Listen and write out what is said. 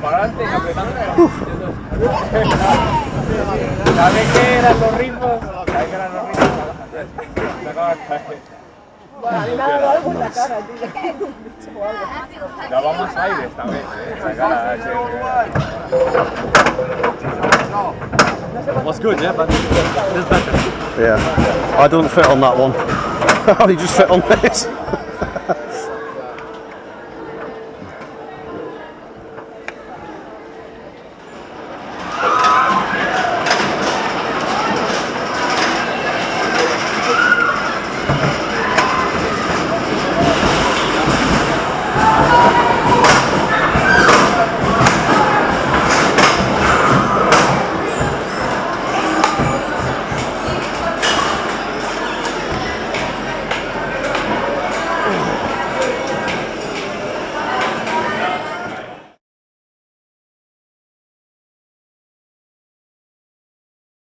para adelante y apretando. ¿Sabes qué eran los ritmos? ¿Sabes qué eran los ritmos? Me acaba de caer. A mí me ha dado algo en la cara, tío. Daba más aire esta vez, esa cara. Was good, yeah, but it's better. Yeah, I don't fit on that one. How did you just fit on this?